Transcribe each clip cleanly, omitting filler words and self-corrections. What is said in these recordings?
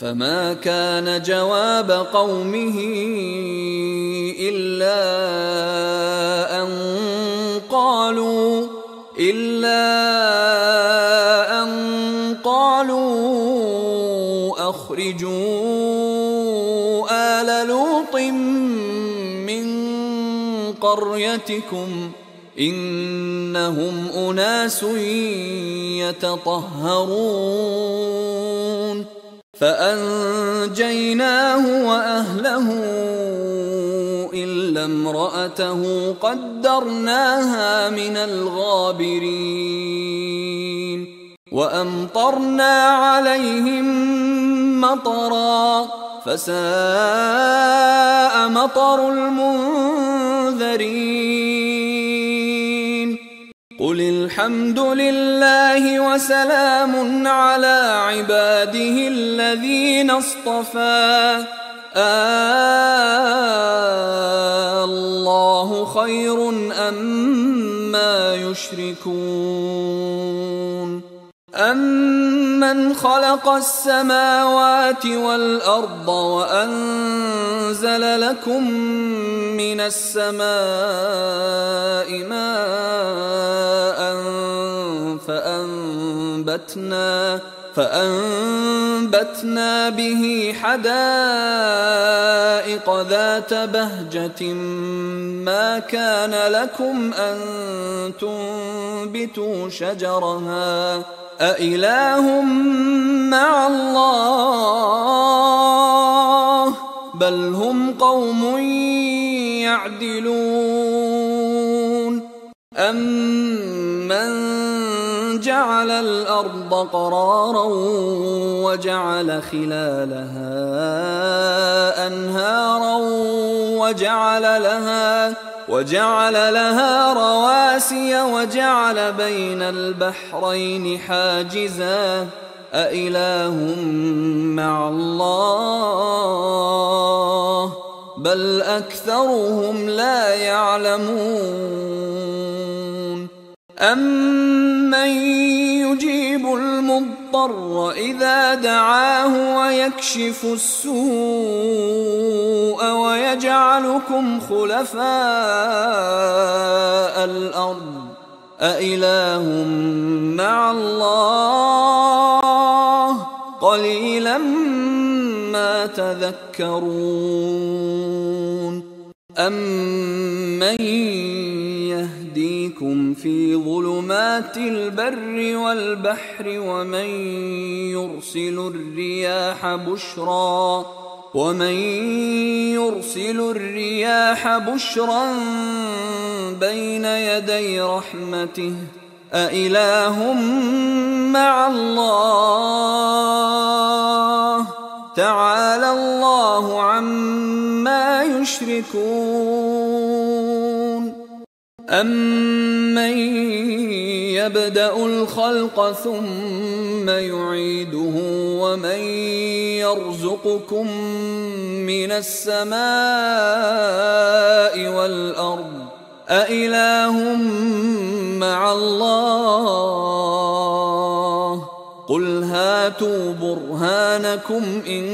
فما كان جواب قومه إلا أن قالوا أخرجوا آل لوط من قريتكم إنهم أناس يتطهرون فأنجيناه وأهله إلا امرأته قدرناها من الغابرين وأمطرنا عليهم مطرا فساء مطر المنذرين قل الحمد لله وسلام على عباده الذين اصطفى الله خير أما يشركون أمن خلق السماوات والأرض وأنزل لكم من السماء ماء فأنبتنا به حدائق ذات بهجة ما كان لكم أن تنبتوا شجرها أإله مع الله بل هم قوم يعدلون أمن جعل الأرض قرارا وجعل خلالها أنهارا وجعل لها رواسي وجعل بين البحرين حاجزا أإله مع الله بل أكثرهم لا يعلمون أمن يجيب المضطر إذا دعاه ويكشف السوء ويجعلكم خلفاء الأرض أإله مع الله قليلا ما تذكرون أمن يهديكم في ظلمات البر والبحر ومن يرسل الرياح بشرا بين يدي رحمته أإله مع الله تعالى الله عما يشركون أمن يبدأ الخلق ثم يعيده ومن يرزقكم من السماء والأرض أإله مع الله قل هاتوا برهانكم إن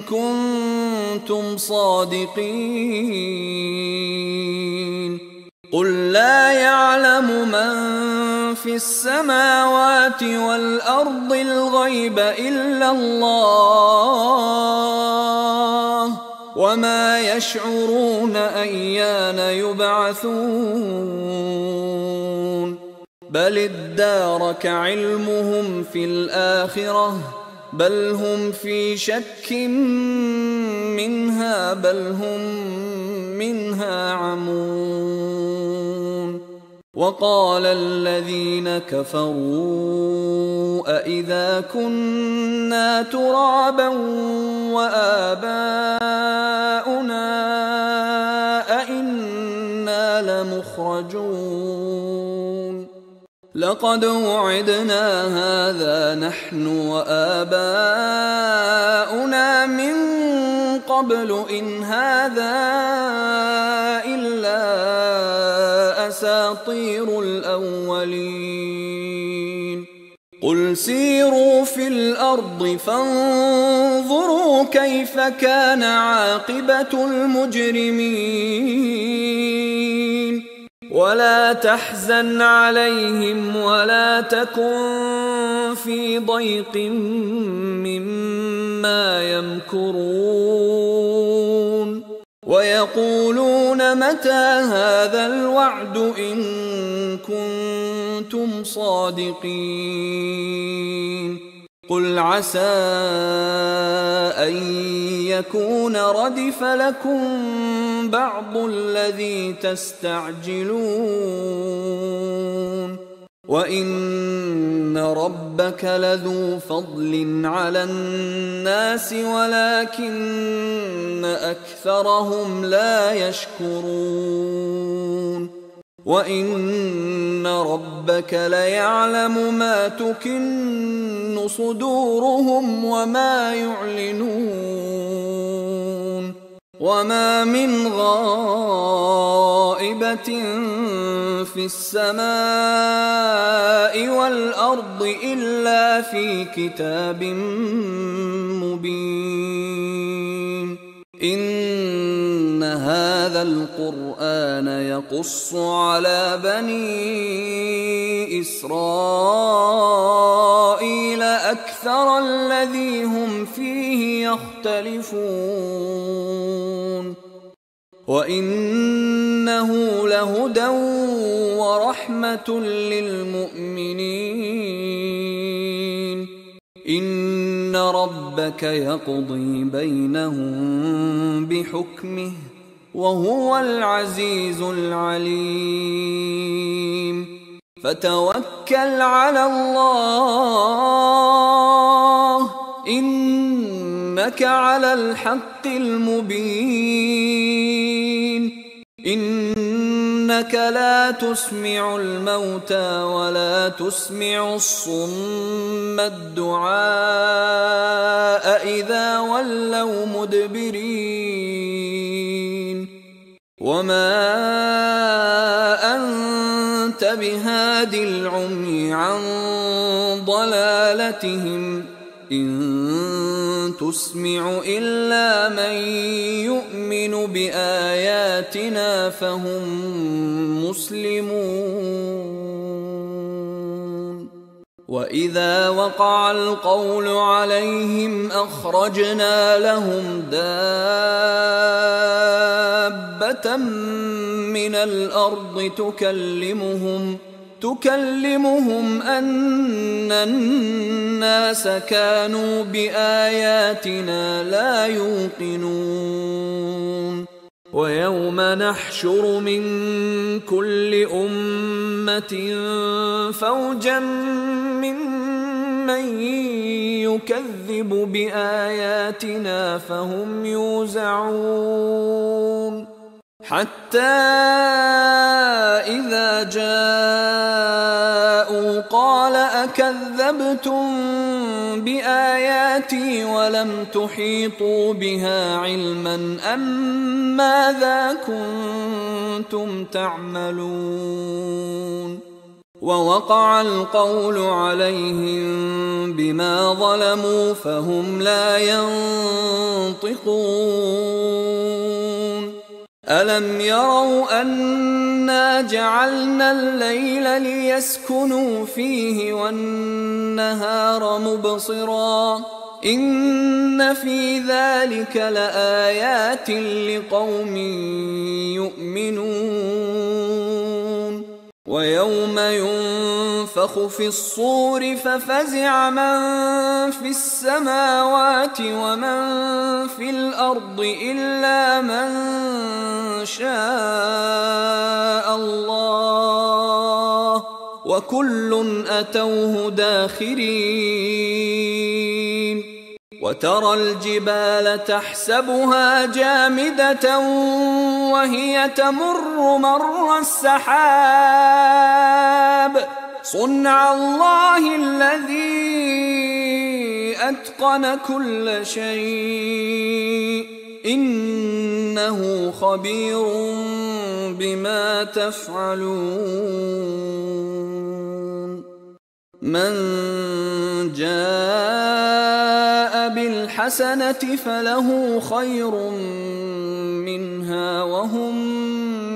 كنتم صادقين قل لا يعلم من في السماوات والأرض الغيب إلا الله وما يشعرون أيان يبعثون بل ادارك علمهم في الآخرة بل هم في شك منها بل هم منها عمون وقال الذين كفروا أإذا كنا ترابا وآباؤنا أإنا لمخرجون لقد وعدنا هذا نحن وآباؤنا من قبل إن هذا إلا أساطير الأولين قل سيروا في الأرض فانظروا كيف كان عاقبة المجرمين ولا تحزن عليهم ولا تكن في ضيق مما يمكرون ويقولون متى هذا الوعد إن كنتم صادقين قل عسى أن يكون ردف لكم بعض الذي تستعجلون وإن ربك لذو فضل على الناس ولكن أكثرهم لا يشكرون وإن ربك ليعلم ما تكن صدورهم وما يعلنون وما من غائبة في السماء والأرض إلا في كتاب مبين إن هذا القرآن يقص على بني إسرائيل أكثر الذي هم فيه يختلفون وإنه لهدى ورحمة للمؤمنين إن ربك يقضي بينهم بحكمه وهو العزيز العليم فتوكل على الله إنك على الحق المبين إنك لا تسمع الموتى ولا تسمع الصم الدعاء إذا ولوا مدبرين وما أنت بهاد العمي عن ضلالتهم إن تسمع إلا من يؤمن بآياتنا فهم مسلمون وإذا وقع القول عليهم أخرجنا لهم دابة من الأرض تكلمهم أن الناس كانوا بآياتنا لا يوقنون ويوم نحشر من كل أمة فوجا ممن يكذب بآياتنا فهم يوزعون حتى إذا جاءوا قال أكذبتم بآياتي ولم تحيطوا بها علما أم ماذا كنتم تعملون ووقع القول عليهم بما ظلموا فهم لا ينطقون ألم يروا أنا جعلنا الليل ليسكنوا فيه والنهار مبصرا إن في ذلك لآيات لقوم يؤمنون ويوم ينفخ في الصور ففزع من في السماوات ومن في الأرض إلا من شاء الله وكل أتوه داخرين وترى الجبال تحسبها جامدة وهي تمر مر السحاب صنع الله الذي أتقن كل شيء إنه خبير بما تفعلون من جاء بالحسنة فله خير منها وهم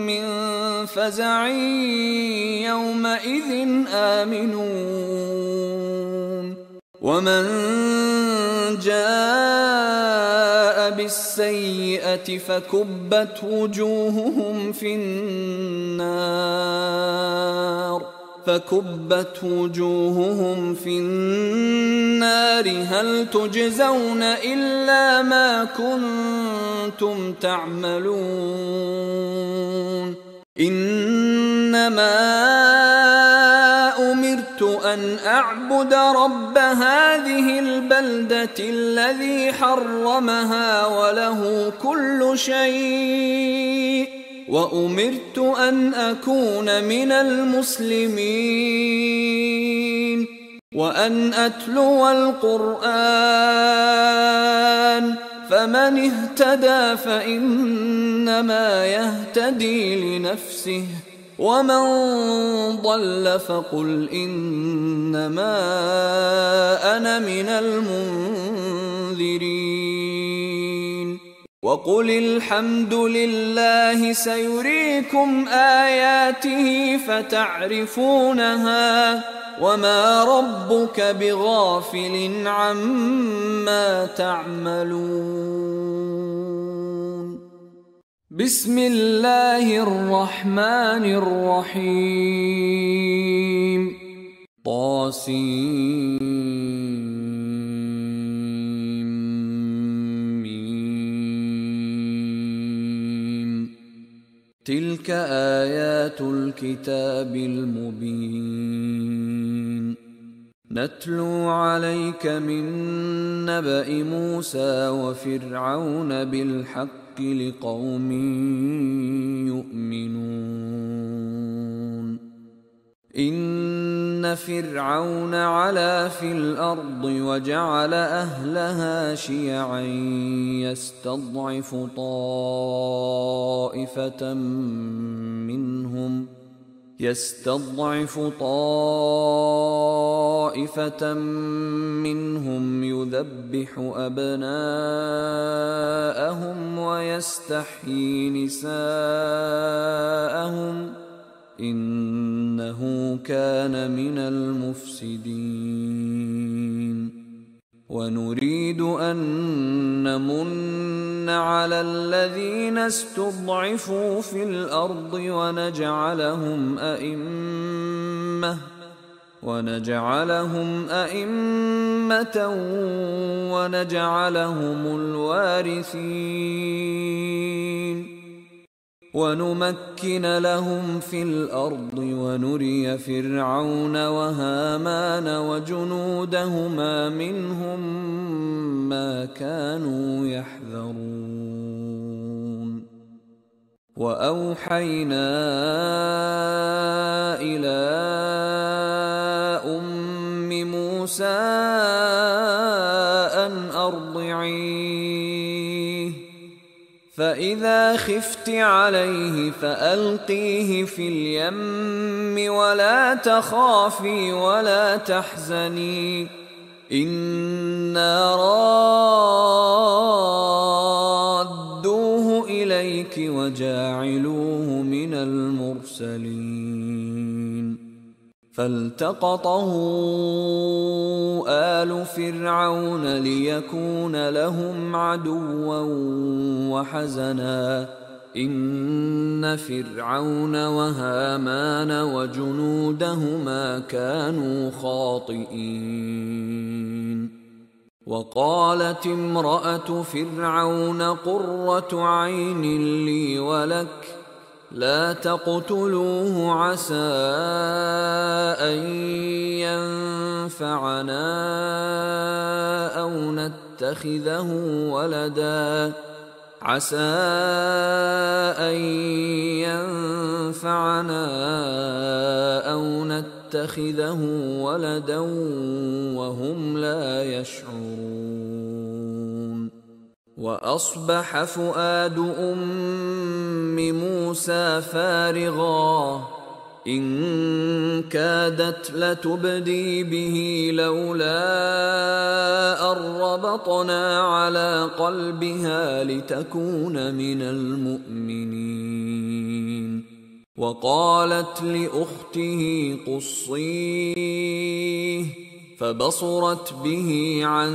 من فزع يومئذ آمنون ومن جاء بالسيئة فكبت وجوههم في النار هل تجزون إلا ما كنتم تعملون إنما أمرت أن أعبد رب هذه البلدة الذي حرمها وله كل شيء وأمرت أن أكون من المسلمين وأن أتلو القرآن فمن اهتدى فإنما يهتدي لنفسه ومن ضل فقل إنما أنا من المنذرين وقل الحمد لله سيريكم آياته فتعرفونها وما ربك بغافل عما تعملون بسم الله الرحمن الرحيم تلك آيات الكتاب المبين نتلو عليك من نبأ موسى وفرعون بالحق لقوم يؤمنون إن فرعون علا في الأرض وجعل أهلها شيعا يستضعف طائفة منهم يذبح أبناءهم ويستحيي نساءهم إنه كان من المفسدين ونريد أن نمن على الذين استضعفوا في الأرض ونجعلهم أئمة ونجعلهم الوارثين ونمكن لهم في الأرض ونري فرعون وهامان وجنودهما منهم ما كانوا يحذرون وأوحينا إلى أم موسى أن أرضعيه فإذا خفت عليه فألقيه في اليم ولا تخافي ولا تحزني إنا رادوه إليك وجاعلوه من المرسلين فالتقطه آل فرعون ليكون لهم عدوا وحزنا إن فرعون وهامان وجنودهما كانوا خاطئين وقالت امرأة فرعون قرة عين لي ولك لا تقتلوه عسى أن ينفعنا أو نتخذه ولدا وهم لا يشعرون وأصبح فؤاد أم موسى فارغا إن كادت لتبدي به لولا أن ربطنا على قلبها لتكون من المؤمنين. وقالت لأخته قصيه فبصرت به عن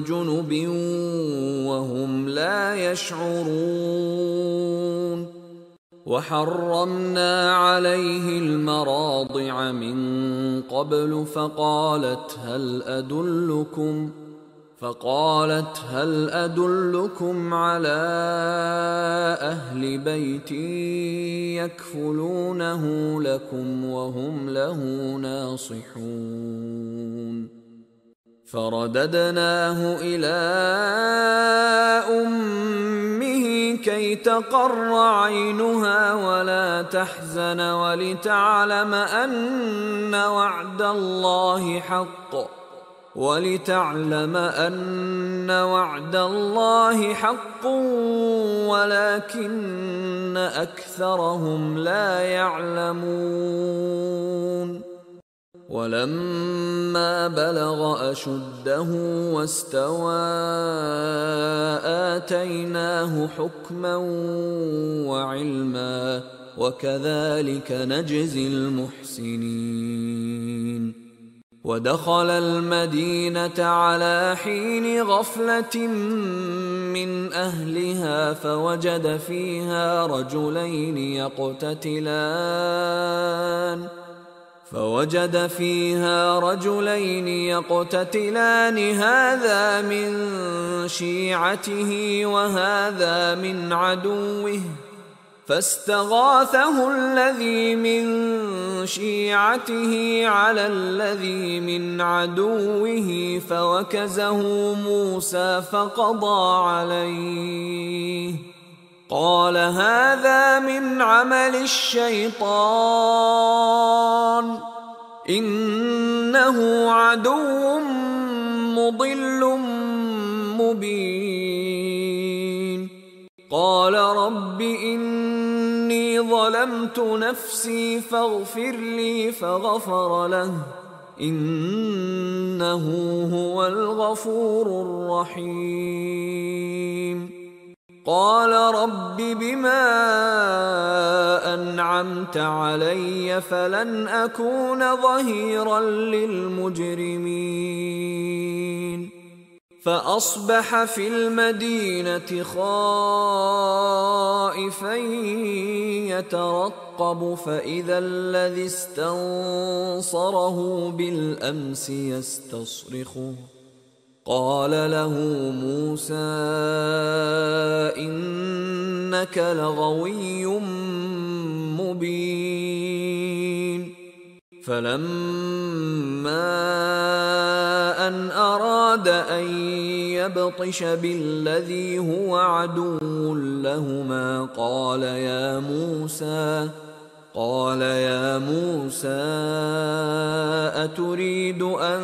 جنب وهم لا يشعرون. وحرمنا عليه المراضع من قبل فقالت هل أدلكم على أهل بيت يكفلونه لكم وهم له ناصحون. فرددناه إلى أمه كي تقر عينها ولا تحزن ولتعلم أن وعد الله حق ولكن أكثرهم لا يعلمون. ولما بلغ أشده واستوى آتيناه حكما وعلما وكذلك نجزي المحسنين. ودخل المدينة على حين غفلة من أهلها فوجد فيها رجلين يقتتلان هذا من شيعته وهذا من عدوه فاستغاثه الذي من شيعته على الذي من عدوه فوكزه موسى فقضى عليه. قال هذا من عمل الشيطان إنه عدو مضل مبين. قال رب إني ظلمت نفسي فاغفر لي فغفر له إنه هو الغفور الرحيم. قال رب بما أنعمت علي فلن أكون ظهيرا للمجرمين. فأصبح في المدينة خائفا يترقب فإذا الذي استنصره بالأمس يستصرخه. قال له موسى إنك لغوي مبين. فلما أن أراد أن يبطش بالذي هو عدو لهما قال يا موسى أتريد أن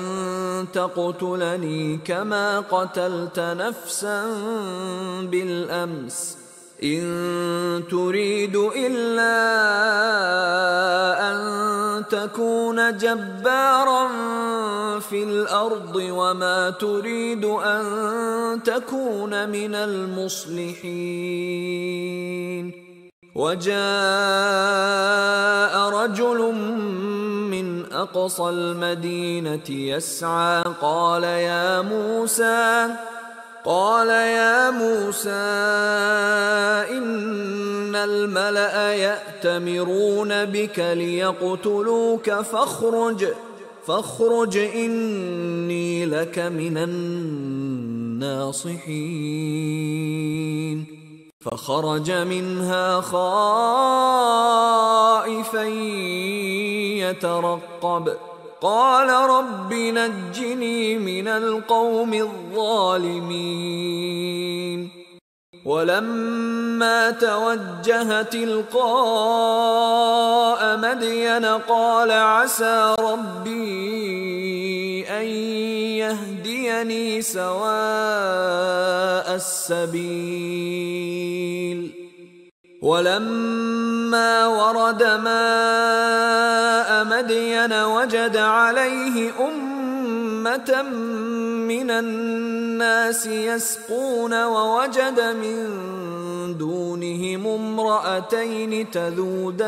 تقتلني كما قتلت نفسا بالأمس إن تريد إلا أن تكون جبارا في الأرض وما تريد أن تكون من المصلحين. وجاء رجل من أقصى المدينة يسعى قال يا موسى إن الملأ يأتمرون بك ليقتلوك فاخرج إني لك من الناصحين. فخرج منها خائفا يترقب قال رب نجني من القوم الظالمين. ولما توجه تلقاء مدين قال عسى ربي أن يهديني سواء السبيل. ولما ورد ماء مدين وجد عليه أمة من الناس يسقون ووجد من دونهم امرأتين تذودان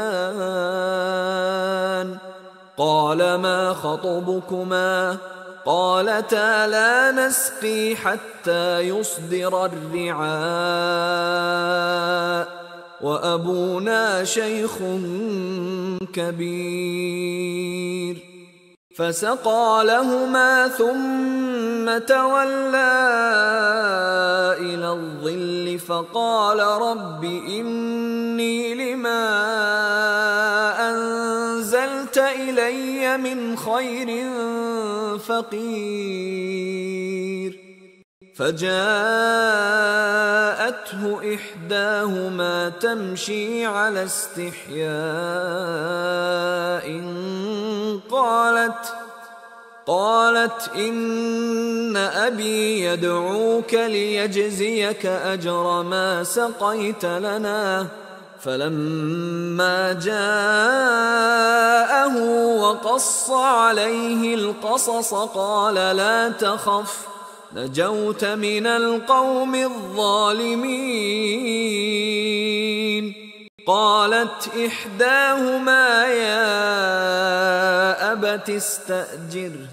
قال ما خطبكما قالتا لا نسقي حتى يصدر الرعاء وأبونا شيخ كبير فسقى لهما ثم تولى إلى الظل فقال رب إني لما أنزلت إلي من خير فقير فجاءته إحداهما تمشي على استحياء قالت إن أبي يدعوك ليجزيك أجر ما سقيت لنا فلما جاءه وقص عليه القصص قال لا تخف نجوت من القوم الظالمين قالت إحداهما يا أبت استأجره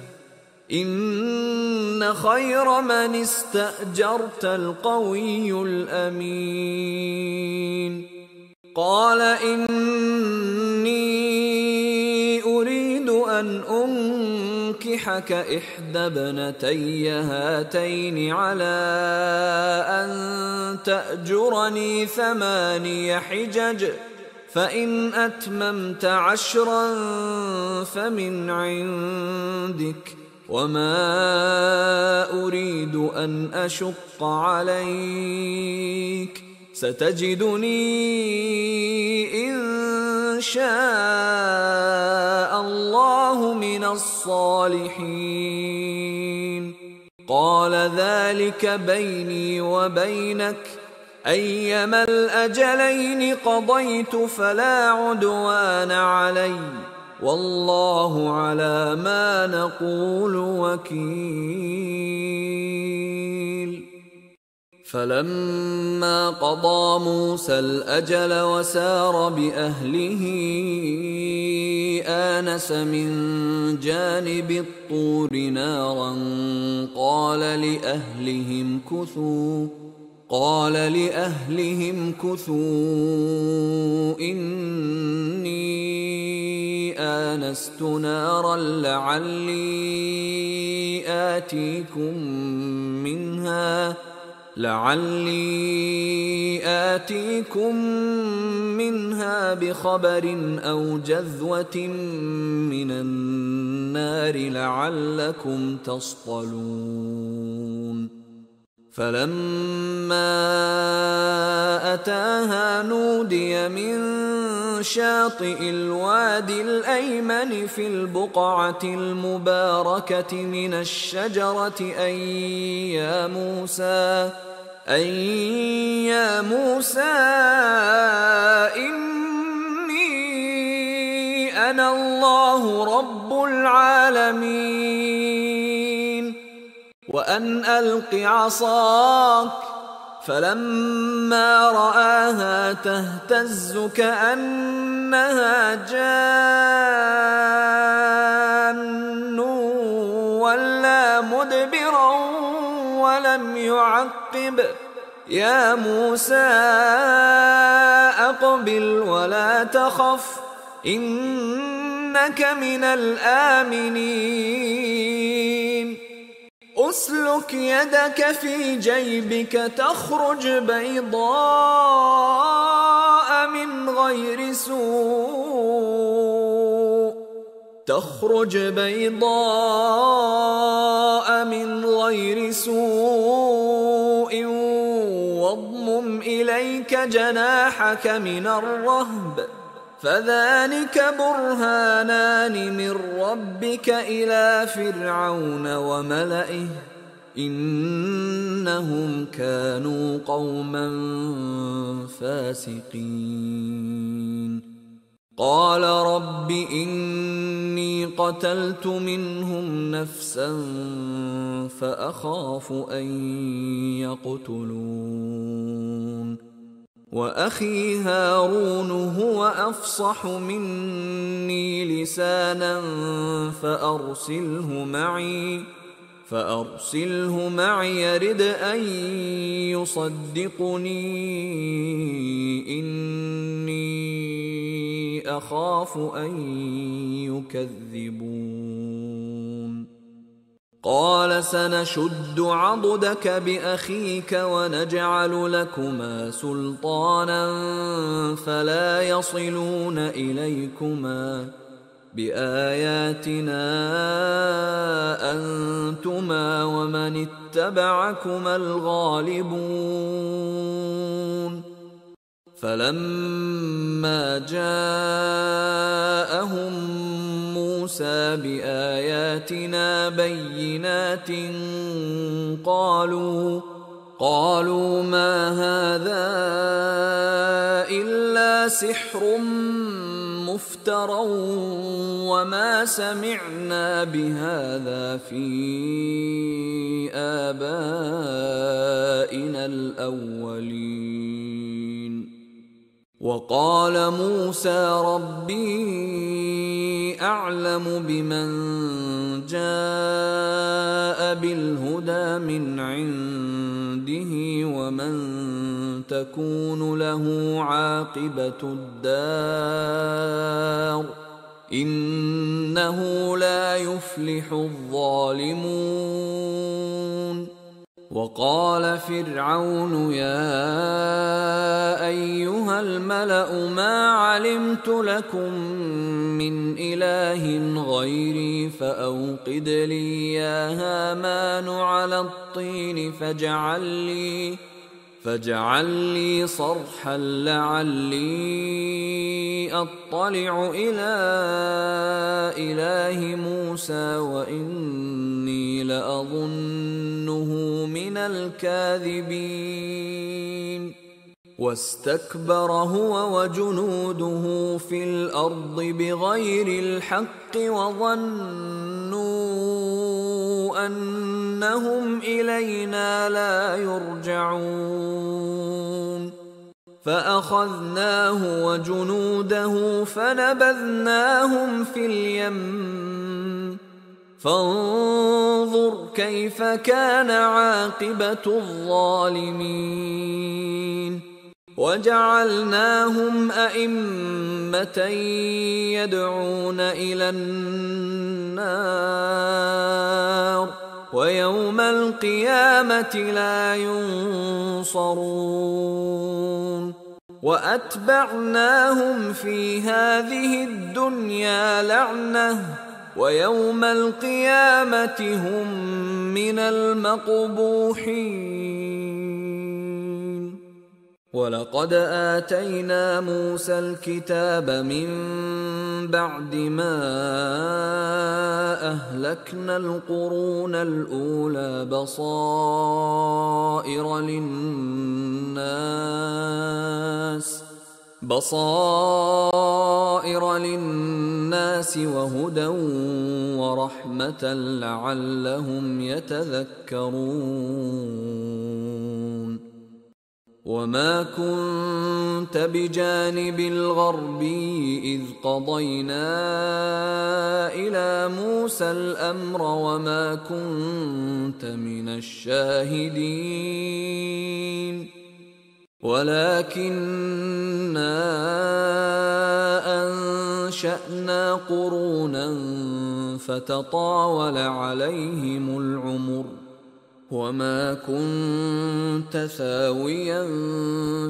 إن خير من استأجرت القوي الأمين قال إني أريد أن أنكحك إحدى ابنتي هاتين على أن تأجرني 8 حجج فإن أتممت 10 فمن عندك وما أريد أن أشق عليك ستجدني إن شاء الله من الصالحين قال ذلك بيني وبينك أيما الأجلين قضيت فلا عدوان علي والله على ما نقول وكيل فلما قضى موسى الأجل وسار بأهله آنس من جانب الطور نارا قال لأهلهم كثوا إني آنست نارا لعلي آتيكم منها بخبر أو جذوة من النار لعلكم تصطلون فلما أتاها نودي من شاطئ الوادي الأيمن في البقعة المباركة من الشجرة أن يا موسى إني أنا الله رب العالمين وأن ألق عصاك فلما رآها تهتز كأنها جان ولا مدبرا ولم يعقب يا موسى أقبل ولا تخف إنك من الآمنين أسلك يدك في جيبك تخرج بيضاء من غير سوء واضمم إليك جناحك من الرهب فذلك برهانان من ربك إلى فرعون وملئه إنهم كانوا قوما فاسقين. قال رب إني قتلت منهم نفسا فأخاف أن يقتلون وأخي هارون هو أفصح مني لسانا فأرسله معي يرد أن يصدقني إني أخاف أن يكذبون. قال سنشد عضدك بأخيك ونجعل لكما سلطانا فلا يصلون إليكما بآياتنا أنتما ومن اتبعكما الغالبون. فلما جاءهم موسى بآياتنا بينات قالوا ما هذا إلا سحر مفترى وما سمعنا بهذا في آبائنا الأولين. وقال موسى ربي أعلم بمن جاء بالهدى من عنده ومن تكون له عاقبة الدار إنه لا يفلح الظالمون. وقال فرعون يا أيها الملأ ما علمت لكم من إله غيري فأوقد لي يا هامان على الطين فاجعل لي صرحا لعلي أطلع إلى إله موسى وإني لأظنه من الكاذبين. واستكبر هو وجنوده في الأرض بغير الحق وظنوا أنهم إلينا لا يرجعون. فأخذناه وجنوده فنبذناهم في اليم فانظر كيف كان عاقبة الظالمين. وجعلناهم أئمة يدعون إلى النار ويوم القيامة لا ينصرون. وأتبعناهم في هذه الدنيا لعنة ويوم القيامة هم من المقبوحين. ولقد آتينا موسى الكتاب من بعد ما أهلكنا القرون الأولى بصائر للناس وهدى ورحمة لعلهم يتذكرون. وما كنت بجانب الغربي إذ قضينا إلى موسى الأمر وما كنت من الشاهدين ولكننا أنشأنا قرونا فتطاول عليهم العمر وما كنت ثاويا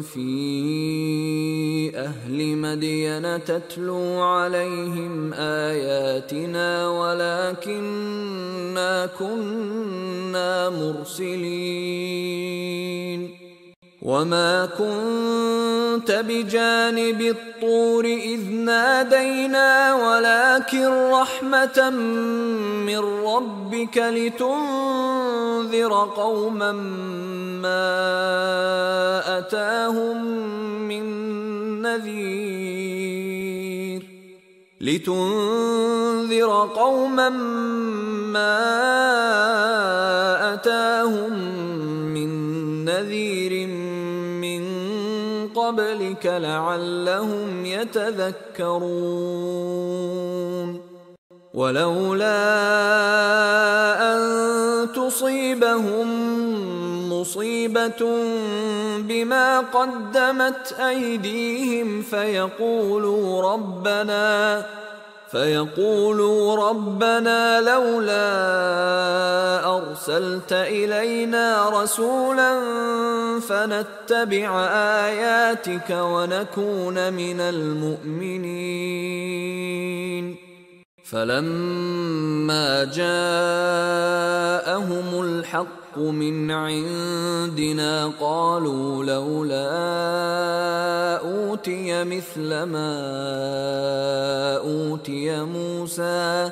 في أهل مدين تتلو عليهم آياتنا ولكننا كنا مرسلين. وما كنت بجانب الطور إذ نادينا ولكن رحمة من ربك لتنذر قوما ما أتاهم من نذير من قبلك لعلهم يتذكرون ولولا أن تصيبهم مصيبة بما قدمت أيديهم فيقولوا ربنا لولا أرسلت إلينا رسولا فنتبع آياتك ونكون من المؤمنين فلما جاءهم الحق من عندنا قالوا لولا أوتي مثل ما أوتي موسى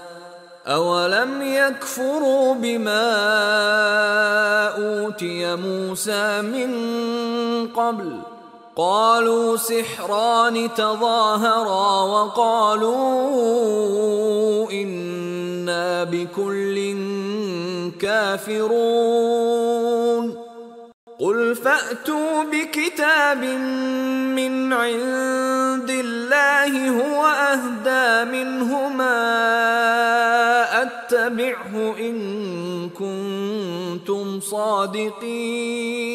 أولم يكفروا بما أوتي موسى من قبل قالوا سحران تظاهرا وقالوا إنا بكل كافرون قل فأتوا بكتاب من عند الله هو أهدى منهما أتبعه إن كنتم صادقين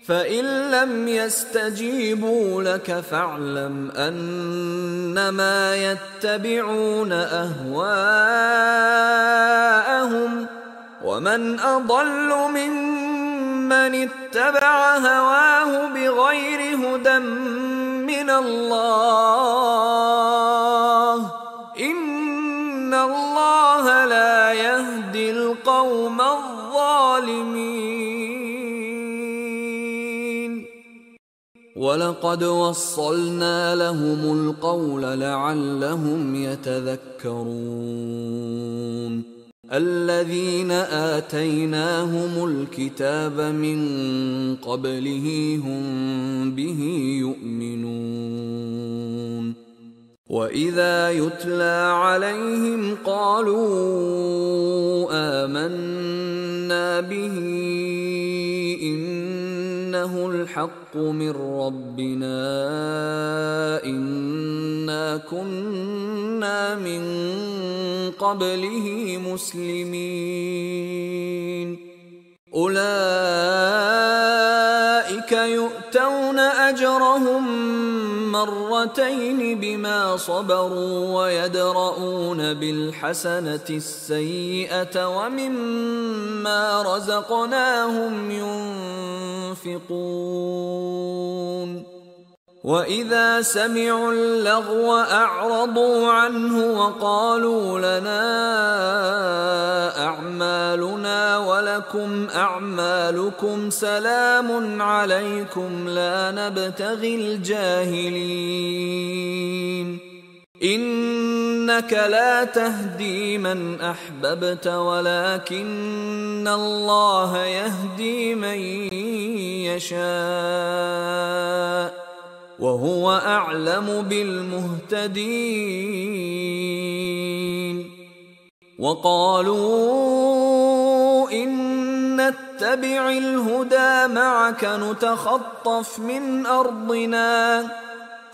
فإن لم يستجيبوا لك فاعلم أنما يتبعون أهواءهم ومن أضل ممن اتبع هواه بغير هدى من الله إن الله لا يهدي القوم الظالمين ولقد وصلنا لهم القول لعلهم يتذكرون الذين آتيناهم الكتاب من قبله هم به يؤمنون وإذا يتلى عليهم قالوا آمنا به إنه الحق من ربنا إنا كنا من قبله مسلمين أولئك يؤتون أجرهم مرتين بما صبروا ويدرؤون بالحسنة السيئة ومما رزقناهم ينفقون وإذا سمعوا اللغو أعرضوا عنه وقالوا لنا أعمالنا ولكم أعمالكم سلام عليكم لا نبتغي الجاهلين إنك لا تهدي من أحببت ولكن الله يهدي من يشاء وهو أعلم بالمهتدين وقالوا إن نتبع الهدى معك نتخطف من أرضنا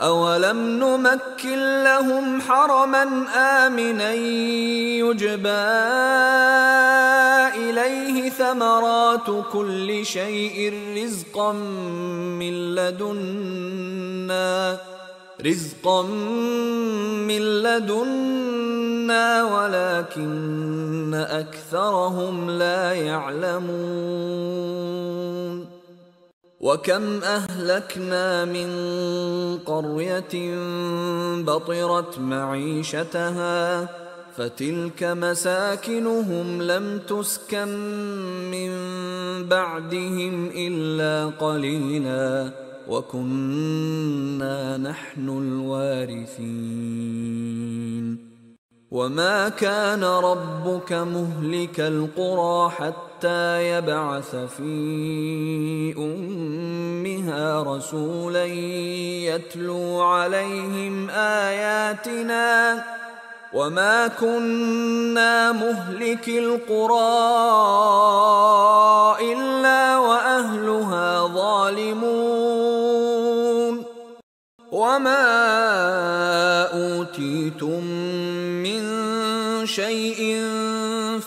أولم نمكن لهم حرما آمنا يجبى إليه ثمرات كل شيء رزقا من لدنا ولكن أكثرهم لا يعلمون وكم أهلكنا من قرية بطرت معيشتها فتلك مساكنهم لم تسكن من بعدهم إلا قليلا وكنا نحن الوارثين وما كان ربك مهلك القرى حتى يبعث في أمها رسولا يتلو عليهم آياتنا وما كنا مهلك القرى إلا وأهلها ظالمون وما أوتيتم من شيء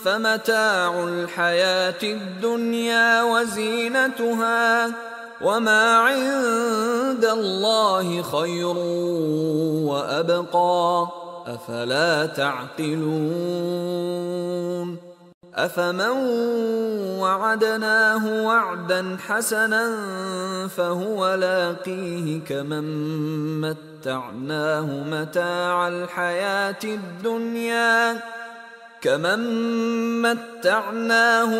فمتاع الحياة الدنيا وزينتها وما عند الله خير وأبقى أفلا تعقلون أفمن وعدناه وعدا حسنا فهو لاقيه كمن متعناه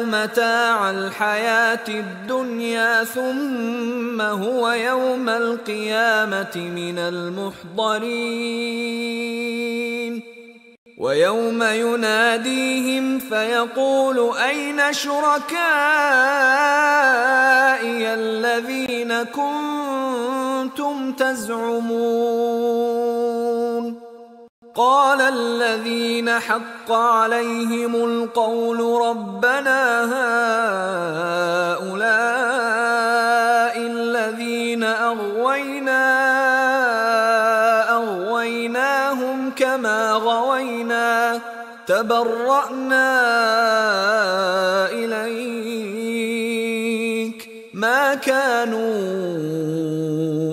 متاع الحياة الدنيا ثم هو يوم القيامة من المحضرين ويوم يناديهم فيقول أين شركائي الذين كنتم تزعمون قال الذين حق عليهم القول ربنا هؤلاء الذين أغويناهم كما غوينا تبرأنا إليك ما كانوا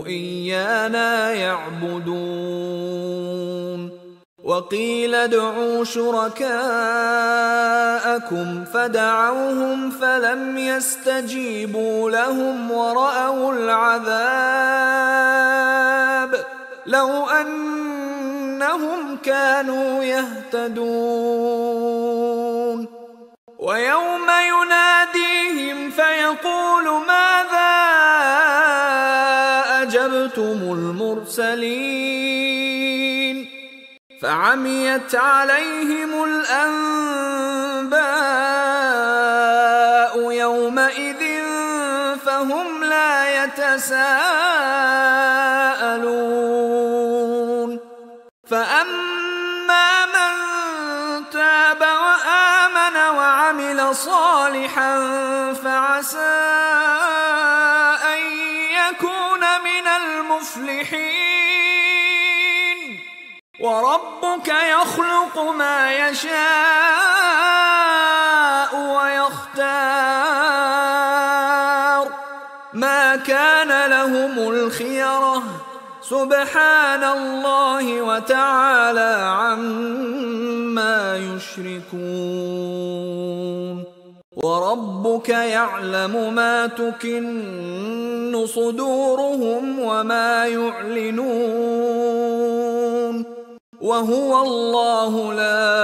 إيانا يعبدون وقيل ادعوا شركاءكم فدعوهم فلم يستجيبوا لهم ورأوا العذاب لو أنهم كانوا يهتدون ويوم يناديهم فيقول ماذا أجبتم المرسلين فعميت عليهم الأنباء يومئذ فهم لا يتساءلون فأما من تاب وآمن وعمل صالحا فعسى أن يكون من المفلحين وربك يخلق ما يشاء ويختار ما كان لهم الخيرة سبحان الله وتعالى عما يشركون وربك يعلم ما تكن صدورهم وما يعلنون وهو الله لا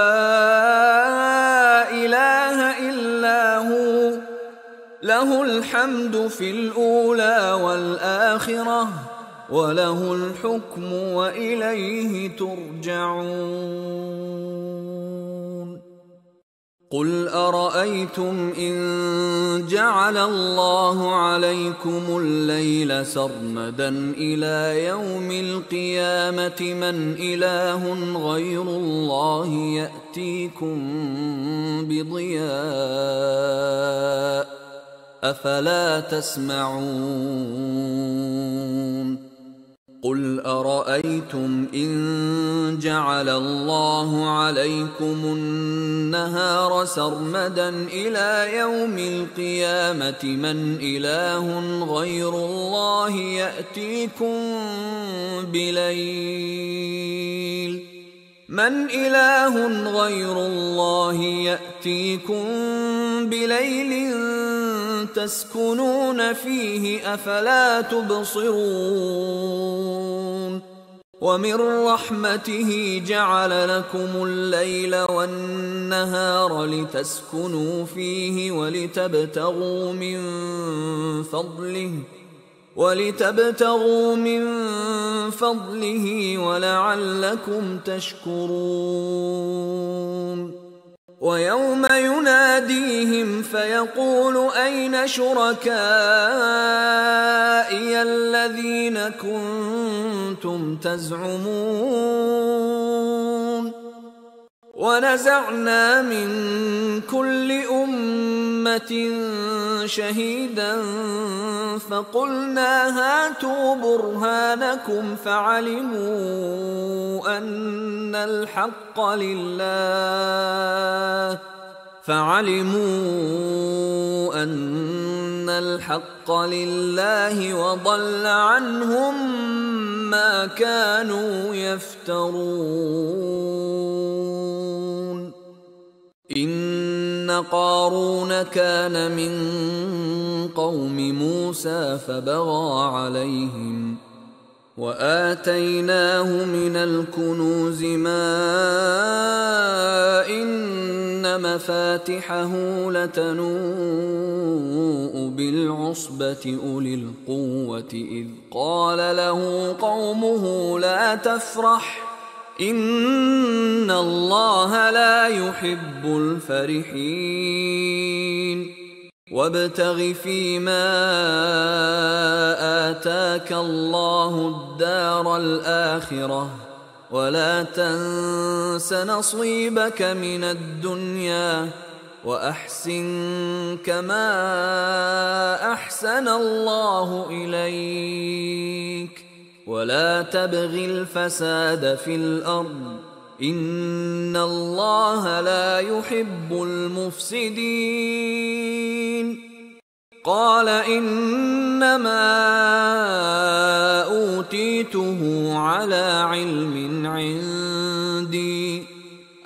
إله إلا هو له الحمد في الأولى والآخرة وله الحكم وإليه ترجعون قل أرأيتم إن جعل الله عليكم الليل سرمدا إلى يوم القيامة من إله غير الله يأتيكم بضياء أفلا تسمعون قل أرأيتم إن جعل الله عليكم النهار سرمدا إلى يوم القيامة من إله غير الله يأتيكم بليل من إله غير الله يأتيكم بليل تسكنون فيه أفلا تبصرون ومن رحمته جعل لكم الليل والنهار لتسكنوا فيه ولتبتغوا من فضله ولعلكم تشكرون. ويوم يناديهم فيقول أين شركائي الذين كنتم تزعمون. ونزعنا من كل أمة شهيدا فقلنا هاتوا برهانكم فعلموا أن الحق لله وضل عنهم ما كانوا يفترون. إن قارون كان من قوم موسى فبغى عليهم وآتيناه من الكنوز ما إن مفاتحه لتنوء بالعصبة أولي القوة إذ قال له قومه لا تفرح إن الله لا يحب الفرحين. وابتغ فيما آتاك الله الدار الآخرة ولا تنس نصيبك من الدنيا وأحسن كما أحسن الله إليك ولا تبغ الفساد في الأرض إن الله لا يحب المفسدين. قال إنما أوتيته على علم عندي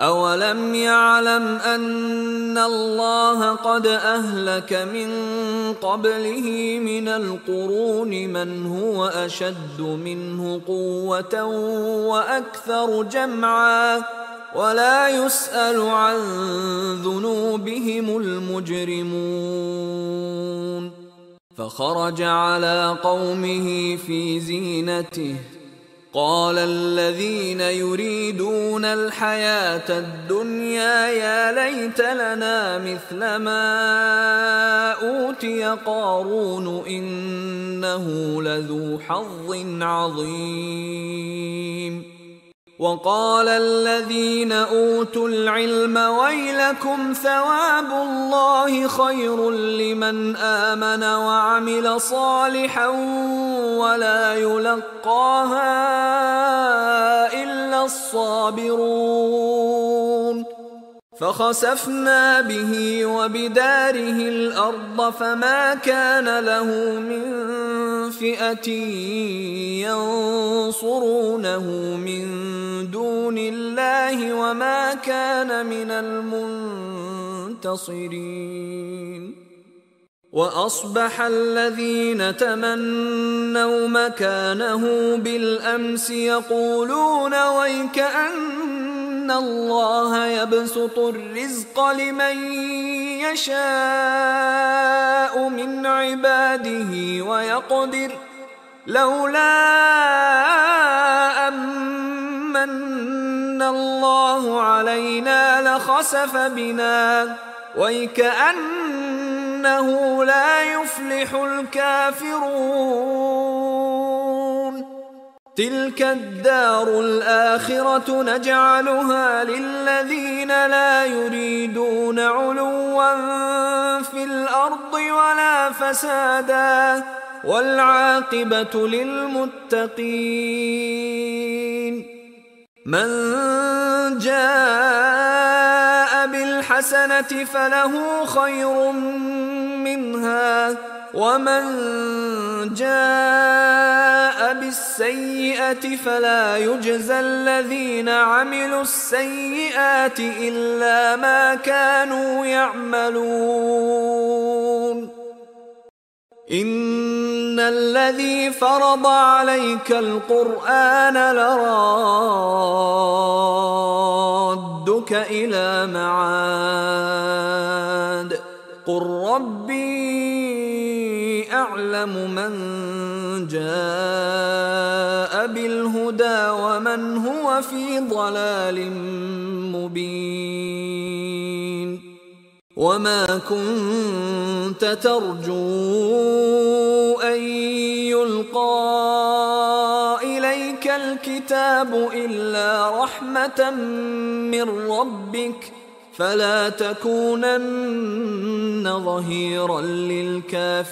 أولم يعلم أن الله قد أهلك من قبله من القرون من هو أشد منه قوة وأكثر جمعا ولا يسأل عن ذنوبهم المجرمون. فخرج على قومه في زينته قال الذين يريدون الحياة الدنيا يا ليت لنا مثل ما أوتي قارون إنه لذو حظ عظيم. وقال الذين أوتوا العلم ويلكم ثواب الله خير لمن آمن وعمل صالحا ولا يلقاها إلا الصابرون. فخسفنا به وبداره الأرض فما كان له من فئة ينصرونه من دون الله وما كان من المنتصرين. وأصبح الذين تمنوا مكانه بالأمس يقولون ويكأن الله يبسط الرزق لمن يشاء من عباده ويقدر لولا أمن الله علينا لخسف بنا ويكأنه لا يفلح الكافرون. تلك الدار الآخرة نجعلها للذين لا يريدون علوا في الأرض ولا فسادا والعاقبة للمتقين. من جاء بالحسنة فله خير منها ومن جاء بالسيئة فلا يجزى الذين عملوا السيئات إلا ما كانوا يعملون. إن الذي فرض عليك القرآن لرادك إلى معاد قل ربي أعلم من جاء بالهدى ومن هو في ضلال مبين وما كنت ترجو أن يلقى إليك الكتاب إلا رحمة من ربك فلا تكونن ظهيرا للكافرين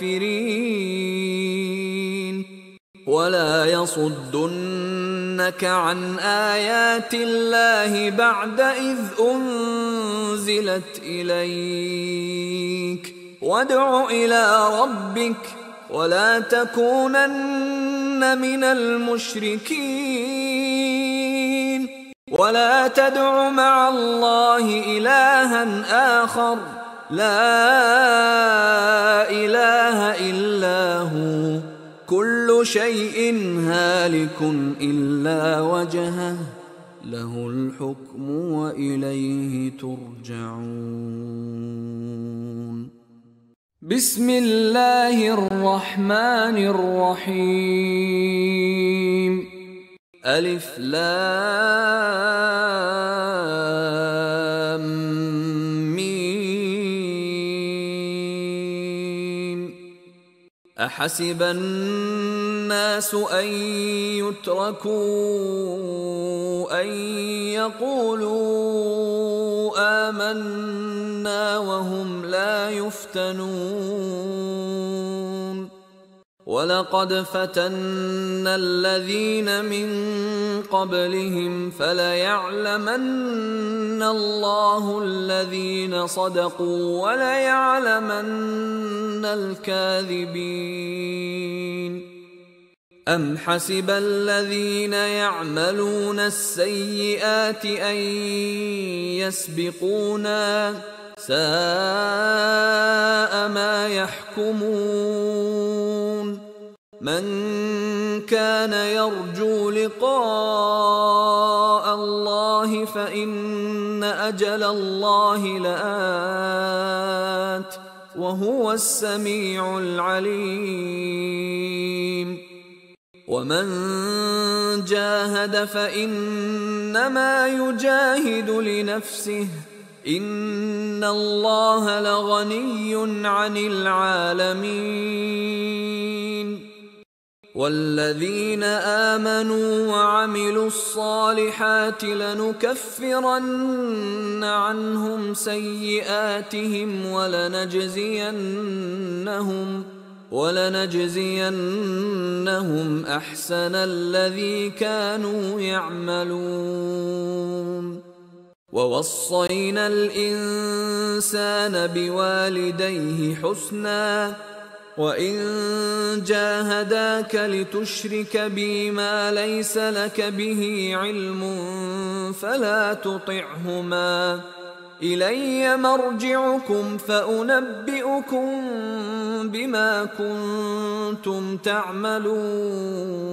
ولا يصدنك عن آيات الله بعد إذ أنزلت إليك وادع إلى ربك ولا تكونن من المشركين ولا تدع مع الله إلها آخر لا إله إلا هو كل شيء هالك إلا وجهه له الحكم وإليه ترجعون بسم الله الرحمن الرحيم ألف لام ميم أحسب الناس أن يتركوا أن يقولوا آمنا وهم لا يفتنون ولقد فتنا الذين من قبلهم فليعلمن الله الذين صدقوا وليعلمن الكاذبين أم حسب الذين يعملون السيئات أن يسبقونا ساء ما يحكمون من كان يرجو لقاء الله فإن أجل الله لآت وهو السميع العليم ومن جاهد فإنما يجاهد لنفسه إن الله لغني عن العالمين والذين آمنوا وعملوا الصالحات لنكفرن عنهم سيئاتهم ولنجزينهم أحسن الذي كانوا يعملون ووصينا الإنسان بوالديه حسنا وإن جاهداك لتشرك بي ما ليس لك به علم فلا تطعهما إلي مرجعكم فأنبئكم بما كنتم تعملون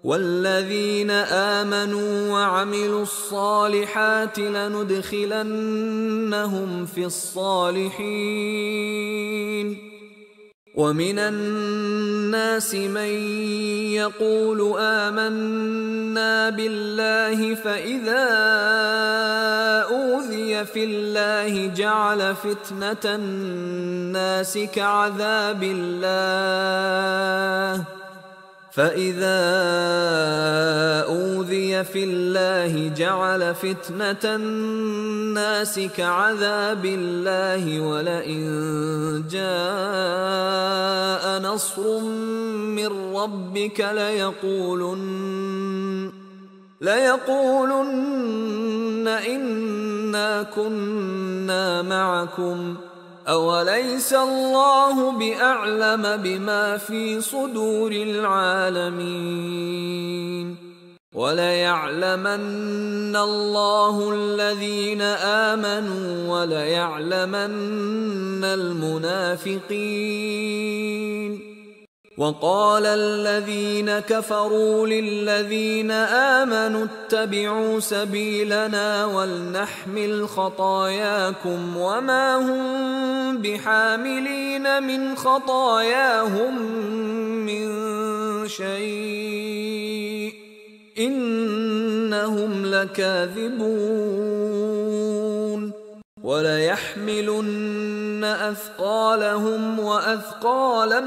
والذين آمنوا وعملوا الصالحات لندخلنهم في الصالحين ومن الناس من يقول آمنا بالله فإذا أوذي في الله جعل فتنة الناس كعذاب الله ولئن جاء نصر من ربك ليقولن إنا كنا معكم أوليس الله بأعلم بما في صدور العالمين وليعلمن الله الذين آمنوا وليعلمن المنافقين. وقال الذين كفروا للذين آمنوا اتبعوا سبيلنا ولنحمل خطاياكم وما هم بحاملين من خطاياهم من شيء إنهم لكاذبون. وليحملن أثقالهم وأثقالا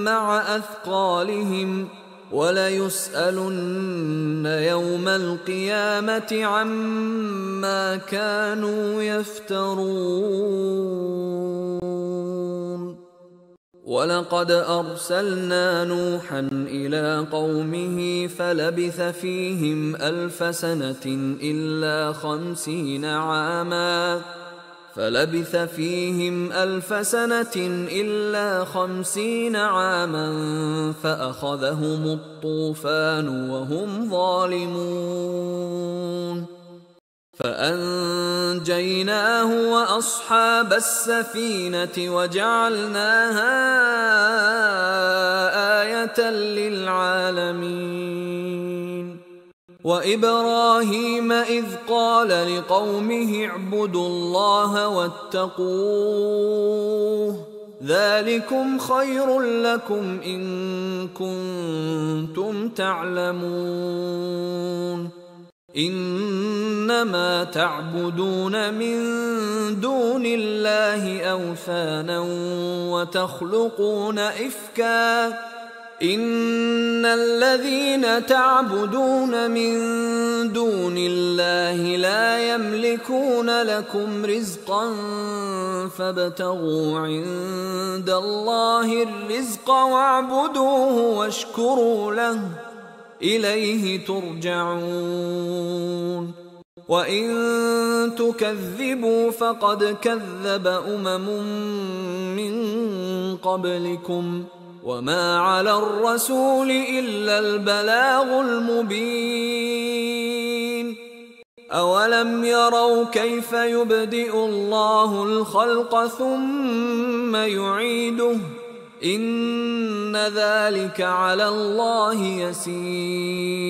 مع أثقالهم وليسألن يوم القيامة عما كانوا يفترون. ولقد أرسلنا نوحا إلى قومه فلبث فيهم 1000 سنة إلا 50 عاما فأخذهم الطوفان وهم ظالمون فأنجيناه وأصحاب السفينة وجعلناها آية للعالمين. وإبراهيم إذ قال لقومه اعبدوا الله واتقوه ذلكم خير لكم إن كنتم تعلمون. إنما تعبدون من دون الله أوثانا وتخلقون إفكا إن الذين تعبدون من دون الله لا يملكون لكم رزقا فابتغوا عند الله الرزق واعبدوه واشكروا له إليه ترجعون. وإن تكذبوا فقد كذب من قبلكم وما على الرسول إلا البلاغ المبين. أولم يروا كيف يبدئ الله الخلق ثم يعيده إن ذلك على الله يسير.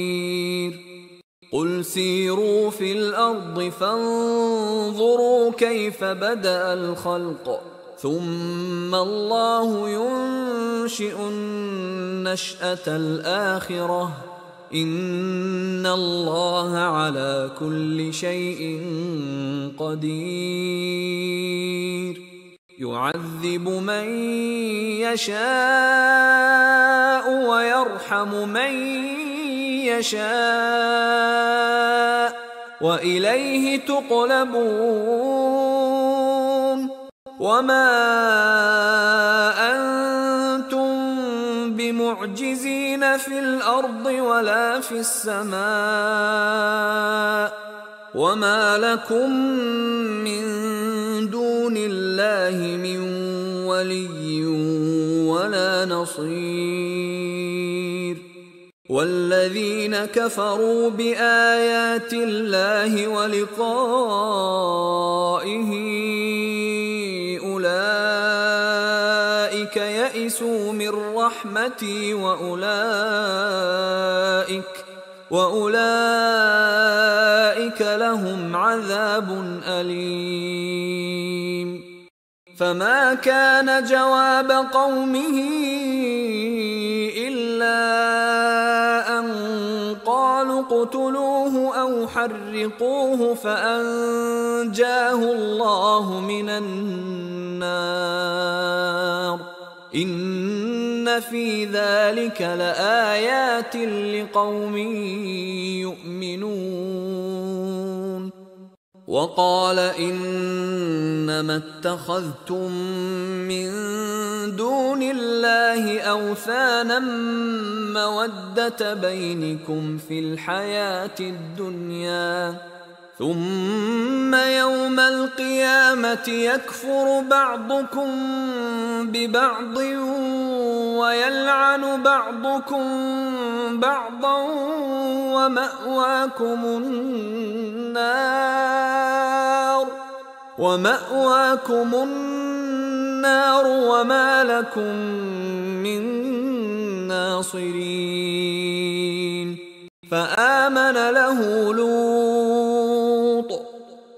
قل سيروا في الأرض فانظروا كيف بدأ الخلق ثم الله ينشئ النشأة الآخرة إن الله على كل شيء قدير. يعذب من يشاء ويرحم من يشاء وإليه تقلبون. وما أنتم بمعجزين في الأرض ولا في السماء وما لكم من دون الله من ولي ولا نصير. والذين كفروا بآيات الله ولقائه أولئك يئسوا من رحمتي وأولئك لهم عذاب أليم. فما كان جواب قومه إلا أن قالوا اقتلوه أو حرقوه فأنجاه الله من النار إن في ذلك لآيات لقوم يؤمنون. وقال إنما اتخذتم من دون الله أوثانا مودة بينكم في الحياة الدنيا ثم يوم القيامة يكفر بعضكم ببعض ويلعن بعضكم بعضا ومأواكم النار وما لكم من ناصرين. فآمن له لوط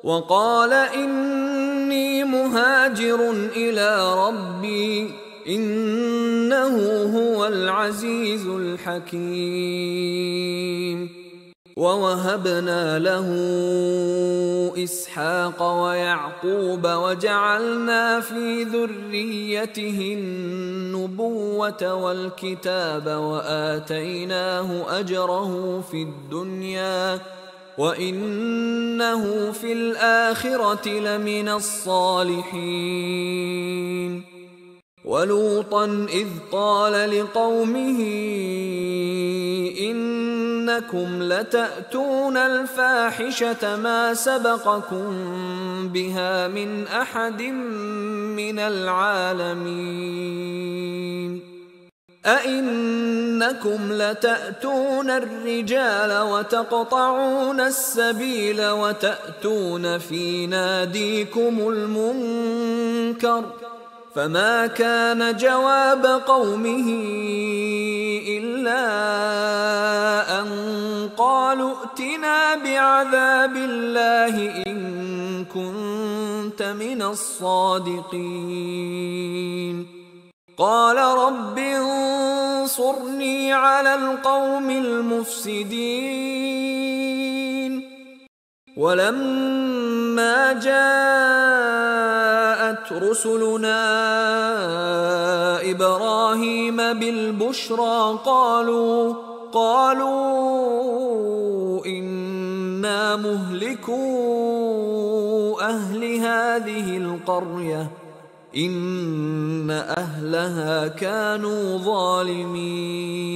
وقال إني مهاجر إلى ربي إنه هو العزيز الحكيم. ووهبنا له إسحاق ويعقوب وجعلنا في ذريته النبوة والكتاب وآتيناه أجره في الدنيا وإنه في الآخرة لمن الصالحين. ولوطا إذ قال لقومه إنكم لتأتون الفاحشة ما سبقكم بها من أحد من العالمين. أئنكم لتأتون الرجال وتقطعون السبيل وتأتون في ناديكم المنكر. فما كان جواب قومه إلا أن قالوا ائتنا بعذاب الله إن كنت من الصادقين. قال رب انصرني على القوم المفسدين. ولما جاءت رسلنا إبراهيم بالبشرى قالوا إنا مهلكو أهل هذه القرية إن أهلها كانوا ظالمين.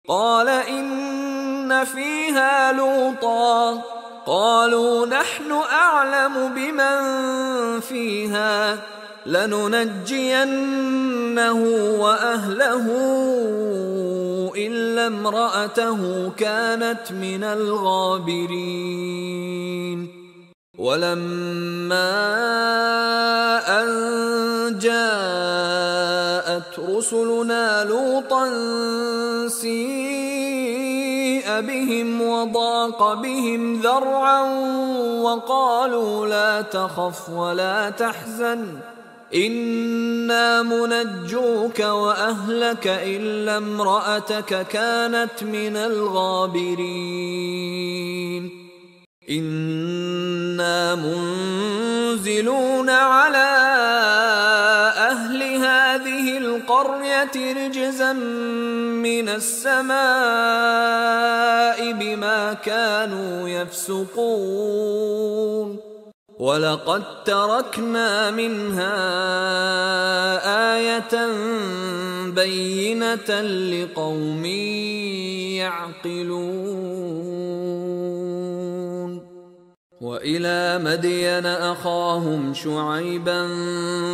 قال إن فيها لوطا قالوا نحن أعلم بمن فيها لننجينه وأهله إلا امرأته كانت من الغابرين. ولما أن جاءت رسلنا لوطا سيء بهم وضاق بهم ذرعا وقالوا لا تخف ولا تحزن إنا منجوك وأهلك إلا امرأتك كانت من الغابرين. إنا منزلون على أهل هذه القرية رجزا من السماء بما كانوا يفسقون. ولقد تركنا منها آية بينة لقوم يعقلون. وإلى مدين أخاهم شعيبا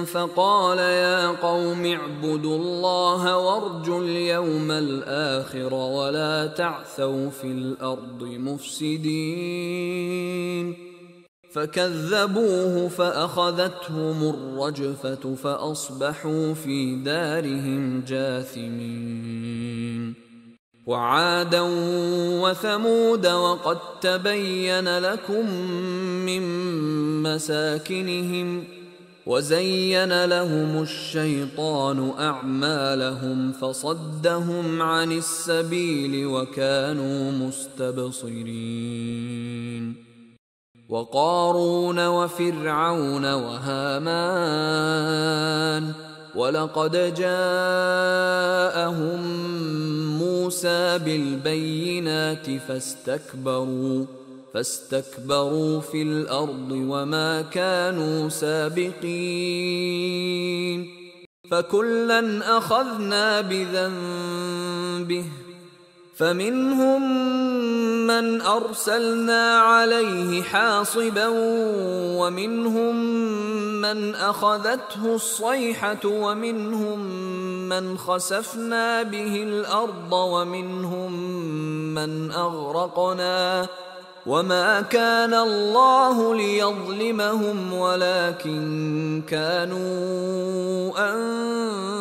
فقال يا قوم اعبدوا الله وارجوا اليوم الآخر ولا تعثوا في الأرض مفسدين. فكذبوه فأخذتهم الرجفة فأصبحوا في دارهم جاثمين. وعادا وثمود وقد تبين لكم من مساكنهم وزين لهم الشيطان أعمالهم فصدهم عن السبيل وكانوا مستبصرين. وقارون وفرعون وهامان ولقد جاءهم موسى بالبينات فاستكبروا في الأرض وما كانوا سابقين. فكلا أخذنا بذنبه فمنهم من أرسلنا عليه حاصبا ومنهم من أخذته الصيحة ومنهم من خسفنا به الأرض ومنهم من أغرقنا وما كان الله ليظلمهم ولكن كانوا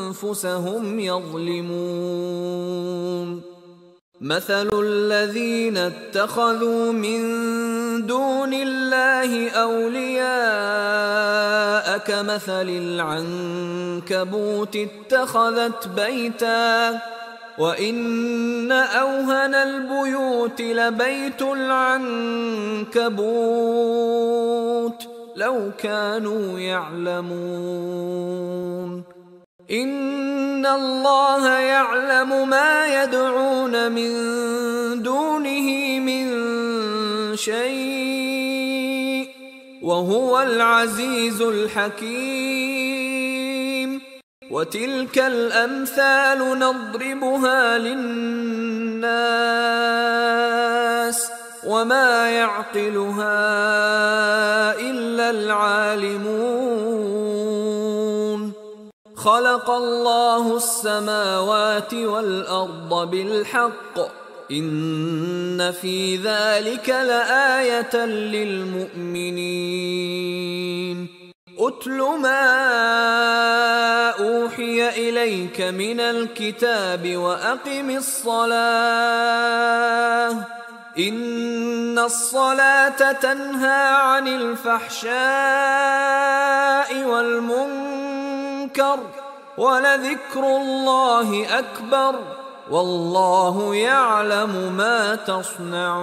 أنفسهم يظلمون مثل الذين اتخذوا من دون الله أولياء كمثل العنكبوت اتخذت بيتا وإن أوهن البيوت لبيت العنكبوت لو كانوا يعلمون إن الله يعلم ما يدعون من دونه من شيء وهو العزيز الحكيم وتلك الأمثال نضربها للناس وما يعقلها إلا العالمون خلق الله السماوات والأرض بالحق إن في ذلك لآية للمؤمنين أتل ما أوحي إليك من الكتاب وأقم الصلاة إن الصلاة تنهى عن الفحشاء والمنكر ولذكر الله أكبر والله يعلم ما تصنعون